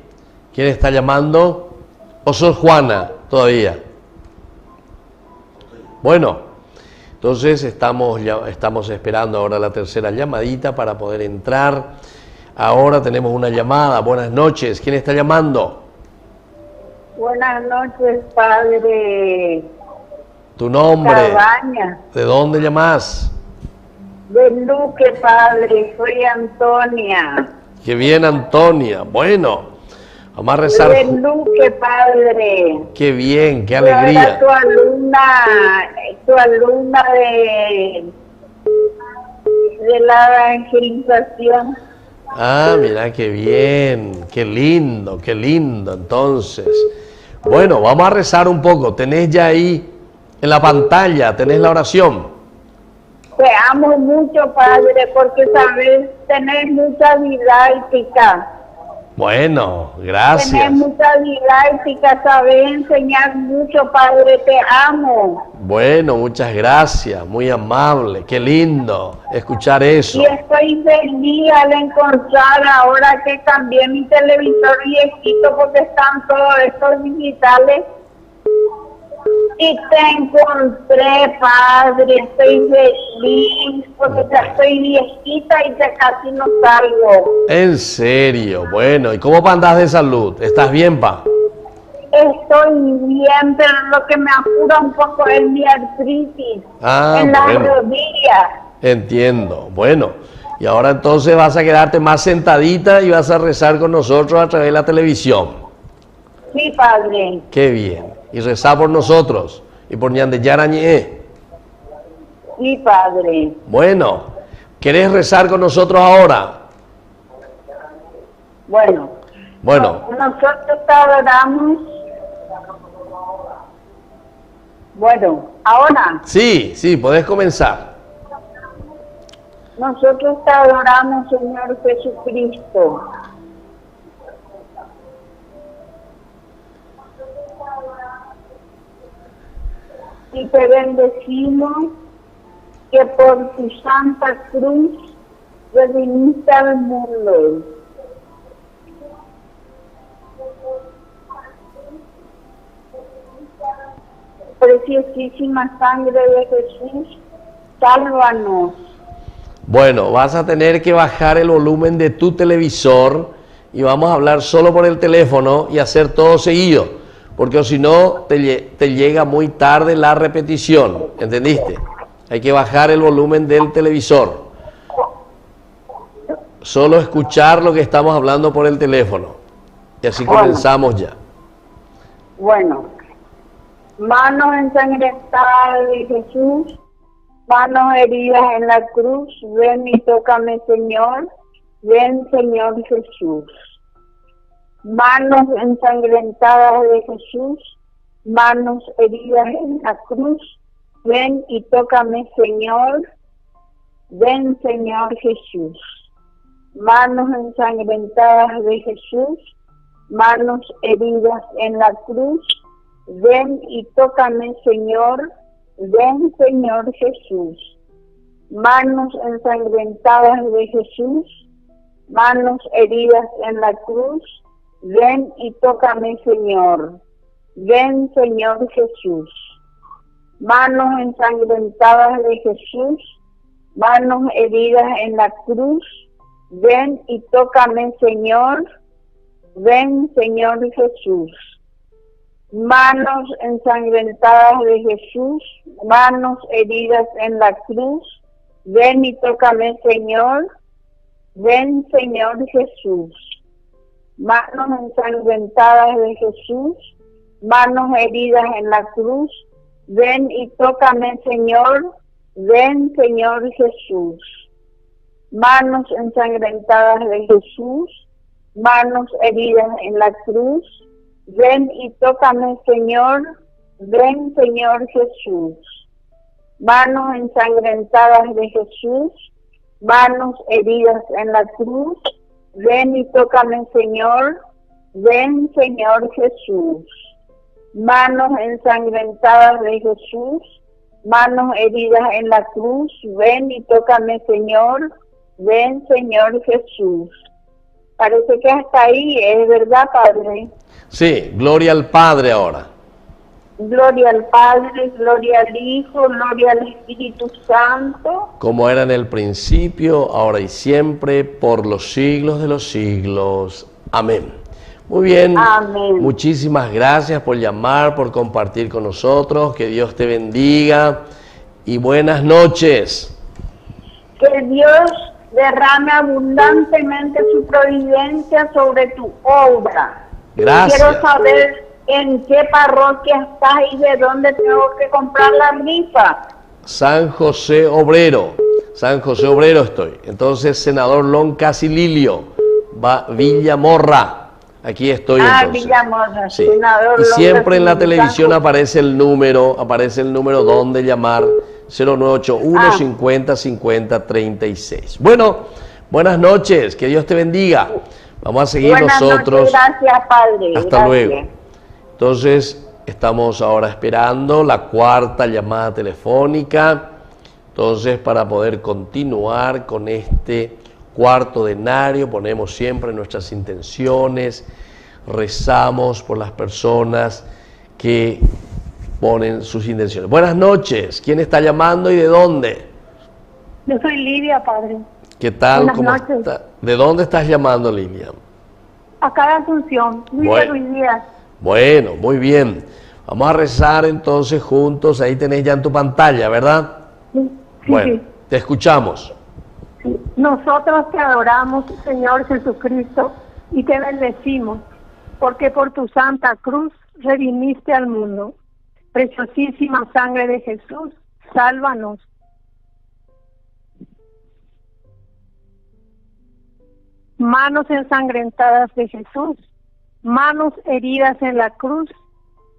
¿Quién está llamando? ¿O sos Juana todavía? Bueno, entonces estamos esperando ahora la tercera llamadita para poder entrar. Ahora tenemos una llamada. Buenas noches. ¿Quién está llamando? Buenas noches, Padre. ¿Tu nombre? Cabaña. ¿De dónde llamas? De Luque, Padre. Soy Antonia. Qué bien, Antonia. Bueno, vamos a rezar. De Luque, Padre. Qué bien, qué alegría. Yo era tu alumna de la evangelización. Ah, mira, qué bien, qué lindo, entonces. Bueno, vamos a rezar un poco. Tenés ya ahí en la pantalla, tenés la oración. Te amo mucho, Padre, porque sabes, tenés mucha didáctica. Bueno, gracias. Tenés mucha didáctica, sabes enseñar mucho, Padre, te amo. Bueno, muchas gracias, muy amable, qué lindo escuchar eso. Y estoy feliz al encontrar ahora que cambié mi televisor viejito porque están todos estos digitales. Y te encontré, Padre, estoy feliz, porque ya estoy viejita y ya casi no salgo. En serio, bueno, ¿y cómo andas de salud? ¿Estás bien, pa? Estoy bien, pero lo que me apura un poco es mi artritis en las rodillas. Entiendo, bueno, y ahora entonces vas a quedarte más sentadita y vas a rezar con nosotros a través de la televisión. Sí, Padre. Qué bien. Y rezar por nosotros y por Ñande Yarañé. Sí, Padre. Bueno, ¿querés rezar con nosotros ahora? Bueno. Nosotros te adoramos. Bueno, ahora. Sí, podés comenzar. Nosotros te adoramos, Señor Jesucristo. Y te bendecimos que por tu santa cruz redimiste al mundo. Preciosísima sangre de Jesús, sálvanos. Bueno, vas a tener que bajar el volumen de tu televisor y vamos a hablar solo por el teléfono y hacer todo seguido. Porque si no, te llega muy tarde la repetición, ¿entendiste? Hay que bajar el volumen del televisor. Solo escuchar lo que estamos hablando por el teléfono. Y así comenzamos ya. Bueno, manos ensangrentadas de Jesús, manos heridas en la cruz, ven y tócame, Señor, ven, Señor Jesús. Manos ensangrentadas de Jesús, manos heridas en la cruz, ven y tócame, Señor, ven, Señor Jesús. Manos ensangrentadas de Jesús, manos heridas en la cruz, ven y tócame, Señor, ven, Señor Jesús. Manos ensangrentadas de Jesús, manos heridas en la cruz, ven y tócame, Señor. Ven, Señor Jesús. Manos ensangrentadas de Jesús, manos heridas en la cruz, ven y tócame, Señor. Ven, Señor Jesús. Manos ensangrentadas de Jesús, manos heridas en la cruz, ven y tócame, Señor. Ven, Señor Jesús. Manos ensangrentadas de Jesús, manos heridas en la cruz, ven y tócame, Señor. Ven, Señor Jesús. Manos ensangrentadas de Jesús, manos heridas en la cruz, ven y tócame, Señor. Ven, Señor Jesús. Manos ensangrentadas de Jesús, manos heridas en la cruz, ven y tócame, Señor. Ven, Señor Jesús. Manos ensangrentadas de Jesús, manos heridas en la cruz, ven y tócame, Señor. Ven, Señor Jesús. Parece que hasta ahí es verdad, Padre. Sí, gloria al Padre ahora. Gloria al Padre, gloria al Hijo, gloria al Espíritu Santo. Como era en el principio, ahora y siempre, por los siglos de los siglos. Amén. Muy bien. Amén. Muchísimas gracias por llamar, por compartir con nosotros. Que Dios te bendiga y buenas noches. Que Dios derrame abundantemente su providencia sobre tu obra. Gracias. Quiero saber en qué parroquia estás y de dónde tengo que comprar la rifa. San José Obrero. San José Obrero estoy. Entonces, Senador Lon Casililio, Villamorra. Aquí estoy entonces. Villamorra, sí. Senador Y siempre Lon en la televisión aparece el número donde llamar, 0981 50 50 36. Bueno, buenas noches, que Dios te bendiga. Vamos a seguir buenas nosotros. Noches, gracias, Padre. Hasta luego. Entonces, estamos ahora esperando la cuarta llamada telefónica. Entonces, para poder continuar con este cuarto denario, ponemos siempre nuestras intenciones, rezamos por las personas que ponen sus intenciones. Buenas noches, ¿quién está llamando y de dónde? Yo soy Lidia, padre. ¿Qué tal? Buenas ¿Cómo noches. está? ¿De dónde estás llamando, Lidia? Acá de Asunción, Lidia Ruiz Díaz. Bueno, muy bien. Vamos a rezar entonces juntos. Ahí tenés ya en tu pantalla, ¿verdad? Sí, Bueno, sí. te escuchamos. Sí. Nosotros te adoramos, Señor Jesucristo, y te bendecimos, porque por tu santa cruz redimiste al mundo. Preciosísima sangre de Jesús, sálvanos. Manos ensangrentadas de Jesús, manos heridas en la cruz,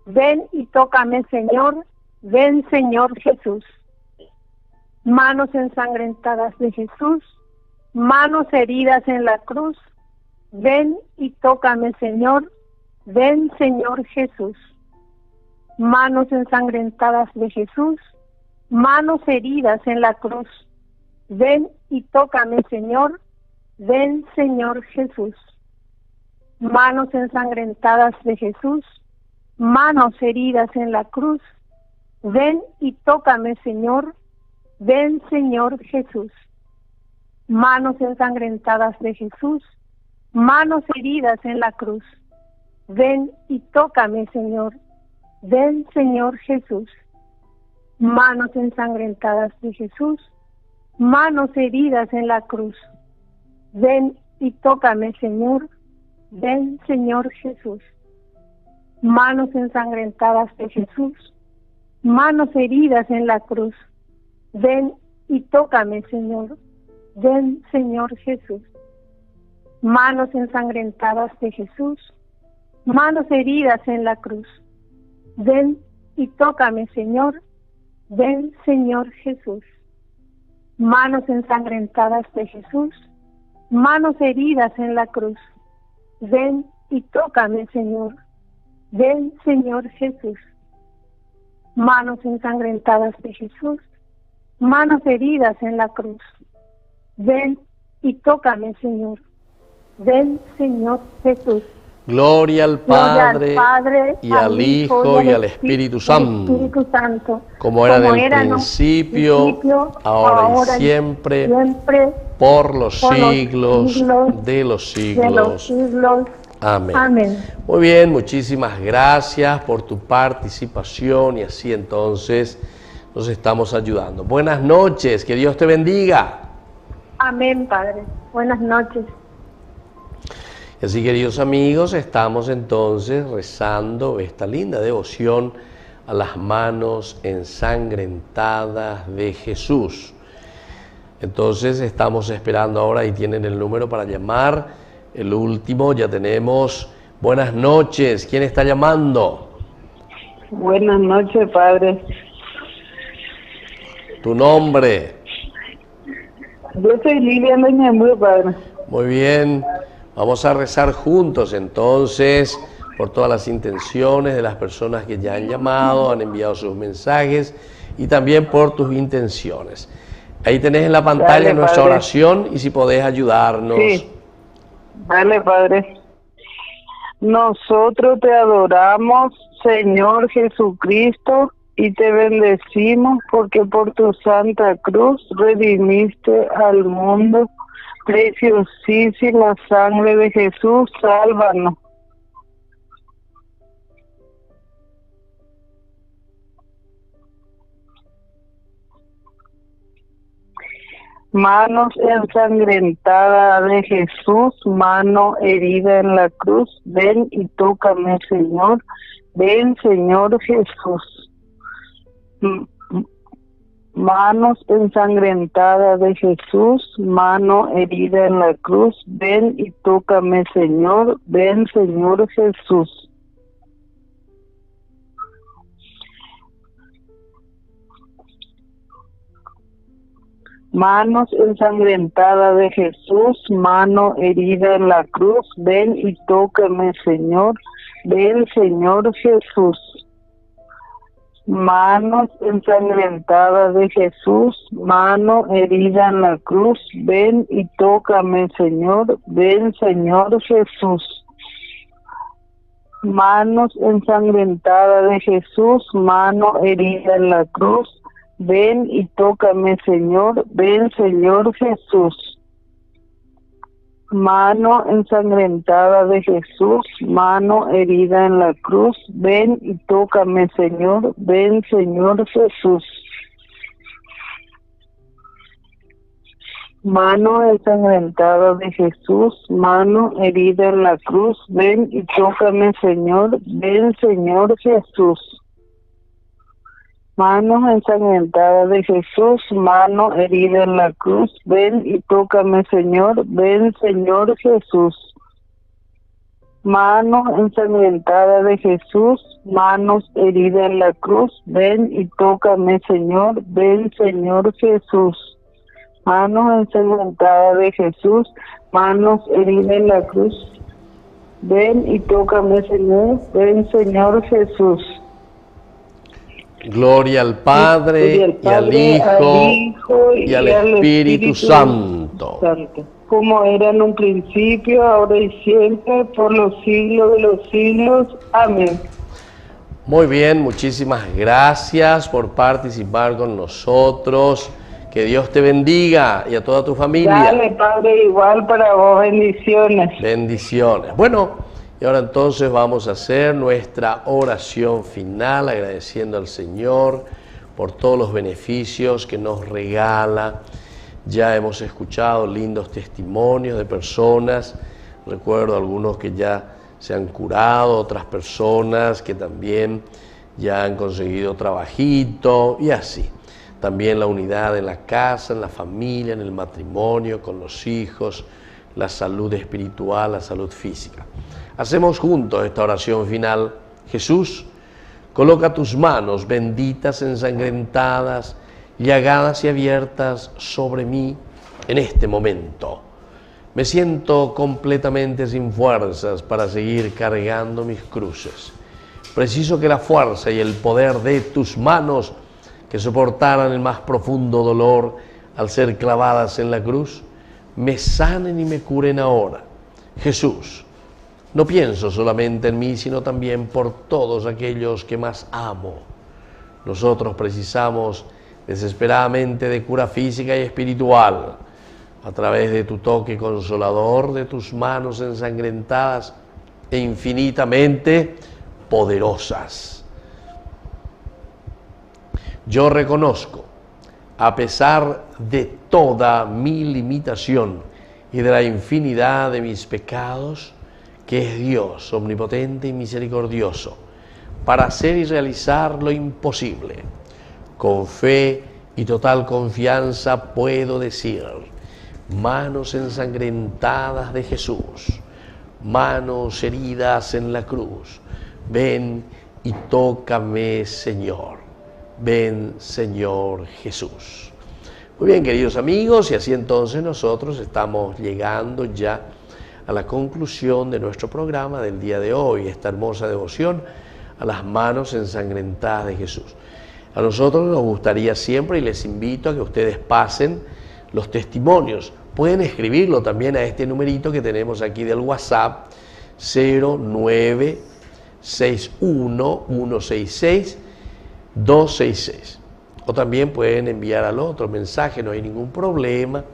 ven y tócame, Señor, ven, Señor Jesús. Manos ensangrentadas de Jesús, manos heridas en la cruz, ven y tócame, Señor, ven, Señor Jesús. Manos ensangrentadas de Jesús, manos heridas en la cruz, ven y tócame, Señor, ven, Señor Jesús. Manos ensangrentadas de Jesús, manos heridas en la cruz, ven y tócame, Señor, ven, Señor Jesús. Manos ensangrentadas de Jesús, manos heridas en la cruz, ven y tócame, Señor, ven, Señor Jesús. Manos ensangrentadas de Jesús, manos heridas en la cruz, ven y tócame, Señor, ven, Señor Jesús. Manos ensangrentadas de Jesús, manos heridas en la cruz, ven y tócame, Señor, ven, Señor Jesús. Manos ensangrentadas de Jesús, manos heridas en la cruz, ven y tócame, Señor, ven, Señor Jesús. Manos ensangrentadas de Jesús, manos heridas en la cruz, ven y tócame, Señor, ven, Señor Jesús. Manos ensangrentadas de Jesús, manos heridas en la cruz, ven y tócame, Señor, ven, Señor Jesús. Gloria al Padre, y al Hijo y al Espíritu Santo, como era en el principio, ahora y siempre, por los siglos de los siglos. Amén. Amén. Muy bien, muchísimas gracias por tu participación y así entonces nos estamos ayudando. Buenas noches, que Dios te bendiga. Amén, Padre. Buenas noches. Y así, queridos amigos, estamos entonces rezando esta linda devoción a las manos ensangrentadas de Jesús. Entonces estamos esperando ahora y tienen el número para llamar. El último, ya tenemos. Buenas noches, ¿quién está llamando? Buenas noches, Padre. ¿Tu nombre? Yo soy Lilian de Ñemby, Padre. Muy bien. Vamos a rezar juntos entonces por todas las intenciones de las personas que ya han llamado, han enviado sus mensajes y también por tus intenciones. Ahí tenés en la pantalla nuestra oración y si podés ayudarnos. Sí. Dale, Padre. Nosotros te adoramos, Señor Jesucristo, y te bendecimos porque por tu santa cruz redimiste al mundo. Preciosísima sangre de Jesús, sálvanos. Manos ensangrentadas de Jesús, mano herida en la cruz, ven y tócame, Señor, ven, Señor Jesús. Manos ensangrentadas de Jesús, mano herida en la cruz, ven y tócame, Señor, ven, Señor Jesús. Manos ensangrentadas de Jesús, mano herida en la cruz, ven y tócame, Señor, ven, Señor Jesús. Manos ensangrentadas de Jesús, mano herida en la cruz, ven y tócame, Señor, ven, Señor Jesús. Manos ensangrentadas de Jesús, mano herida en la cruz, ven y tócame, Señor, ven, Señor Jesús. Mano ensangrentada de Jesús, mano herida en la cruz, ven y tócame, Señor, ven, Señor Jesús. Mano ensangrentada de Jesús, mano herida en la cruz, ven y tócame, Señor, ven, Señor Jesús. Mano ensangrentada de Jesús, mano herida en la cruz, ven y tócame, Señor, ven, Señor Jesús. Mano ensangrentada de Jesús, manos heridas en la cruz, ven y tócame, Señor, ven, Señor Jesús. Manos ensangrentadas de Jesús, manos heridas en la cruz, ven y tócame, Señor, ven, Señor Jesús. Gloria al Padre, y al Hijo, y al Espíritu Santo. Como era en un principio, ahora y siempre, por los siglos de los siglos. Amén. Muy bien, muchísimas gracias por participar con nosotros. Que Dios te bendiga y a toda tu familia. Dale, Padre, igual para vos, bendiciones. Bendiciones. Bueno, y ahora entonces vamos a hacer nuestra oración final, agradeciendo al Señor por todos los beneficios que nos regala. Ya hemos escuchado lindos testimonios de personas, recuerdo algunos que ya se han curado, otras personas que también ya han conseguido trabajito y así. También la unidad en la casa, en la familia, en el matrimonio, con los hijos, la salud espiritual, la salud física. Hacemos juntos esta oración final. Jesús, coloca tus manos benditas, ensangrentadas, llagadas y abiertas sobre mí en este momento. Me siento completamente sin fuerzas para seguir cargando mis cruces. Preciso que la fuerza y el poder de tus manos, que soportaran el más profundo dolor al ser clavadas en la cruz, me sanen y me curen ahora. Jesús, no pienso solamente en mí, sino también por todos aquellos que más amo. Nosotros precisamos desesperadamente de cura física y espiritual, a través de tu toque consolador, de tus manos ensangrentadas e infinitamente poderosas. Yo reconozco, a pesar de toda mi limitación y de la infinidad de mis pecados, que es Dios omnipotente y misericordioso, para hacer y realizar lo imposible. Con fe y total confianza puedo decir: manos ensangrentadas de Jesús, manos heridas en la cruz, ven y tócame, Señor. Ven, Señor Jesús. Muy bien, queridos amigos, y así entonces nosotros estamos llegando ya a la conclusión de nuestro programa del día de hoy, esta hermosa devoción a las manos ensangrentadas de Jesús. A nosotros nos gustaría siempre, y les invito a que ustedes pasen los testimonios. Pueden escribirlo también a este numerito que tenemos aquí del WhatsApp, 0961-166-266, o también pueden enviar al otro mensaje, no hay ningún problema,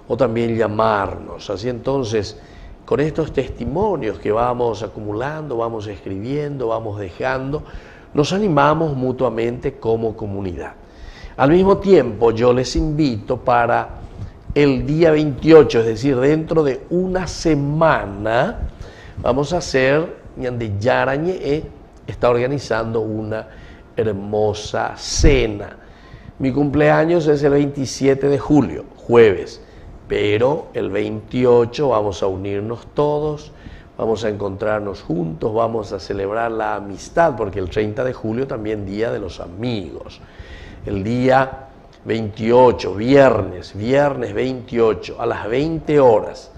o también llamarnos. Así entonces, con estos testimonios que vamos acumulando, vamos escribiendo, vamos dejando, nos animamos mutuamente como comunidad. Al mismo tiempo, yo les invito para el día 28, es decir, dentro de una semana, vamos a hacer, Ñande Yarañe está organizando una hermosa cena. Mi cumpleaños es el 27 de julio, jueves, pero el 28 vamos a unirnos todos, vamos a encontrarnos juntos, vamos a celebrar la amistad, porque el 30 de julio también Día de los Amigos. El día 28, viernes 28, a las 20 horas,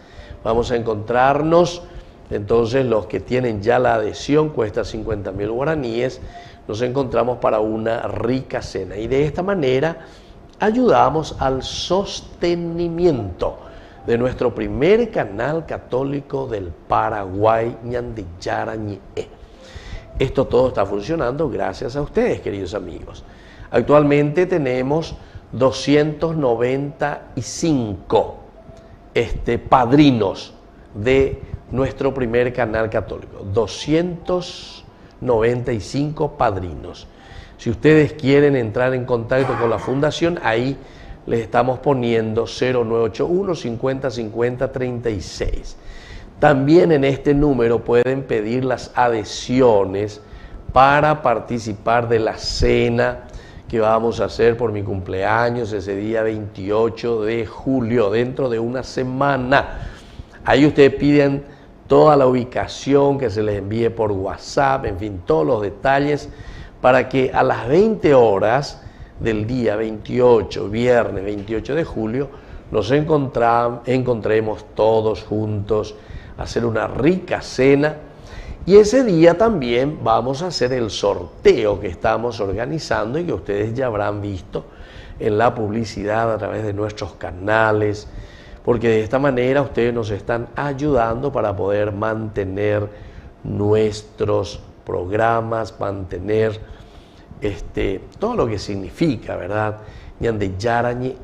vamos a encontrarnos. Entonces los que tienen ya la adhesión, cuesta 50.000 guaraníes, nos encontramos para una rica cena. Y de esta manera ayudamos al sostenimiento de nuestro primer canal católico del Paraguay, Ñande Yarañe. Esto todo está funcionando gracias a ustedes, queridos amigos. Actualmente tenemos 295 padrinos de nuestro primer canal católico. 295 padrinos. Si ustedes quieren entrar en contacto con la fundación, ahí les estamos poniendo 0981 50 50 36. También en este número pueden pedir las adhesiones para participar de la cena que vamos a hacer por mi cumpleaños ese día 28 de julio, dentro de una semana. Ahí ustedes piden toda la ubicación, que se les envíe por WhatsApp, en fin, todos los detalles, para que a las 20 horas del día 28, viernes 28 de julio, nos encontremos todos juntos a hacer una rica cena. Y ese día también vamos a hacer el sorteo que estamos organizando y que ustedes ya habrán visto en la publicidad a través de nuestros canales, porque de esta manera ustedes nos están ayudando para poder mantener nuestros programas, mantener todo lo que significa, ¿verdad?, Ñande Yarañe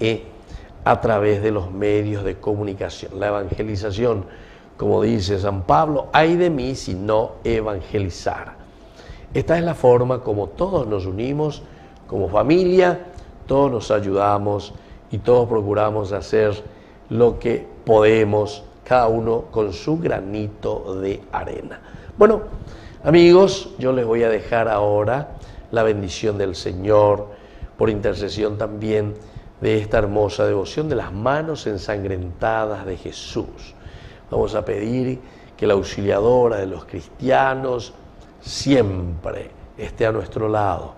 a través de los medios de comunicación. La evangelización, como dice San Pablo, ay de mí si no evangelizara. Esta es la forma como todos nos unimos como familia, todos nos ayudamos y todos procuramos hacer lo que podemos, cada uno con su granito de arena. Bueno, amigos, yo les voy a dejar ahora la bendición del Señor, por intercesión también de esta hermosa devoción de las manos ensangrentadas de Jesús. Vamos a pedir que la auxiliadora de los cristianos siempre esté a nuestro lado,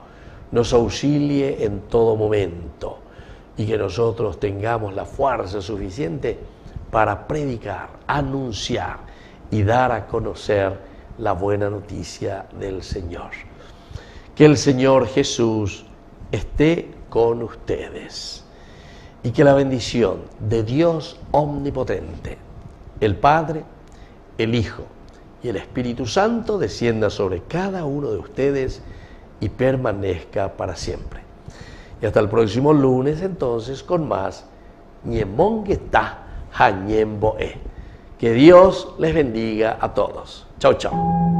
nos auxilie en todo momento y que nosotros tengamos la fuerza suficiente para predicar, anunciar y dar a conocer la buena noticia del Señor. Que el Señor Jesús esté con ustedes y que la bendición de Dios omnipotente, el Padre, el Hijo y el Espíritu Santo descienda sobre cada uno de ustedes y permanezca para siempre. Y hasta el próximo lunes entonces con más Ñemonguetá Jañemboe. Que Dios les bendiga a todos. Chau, chau.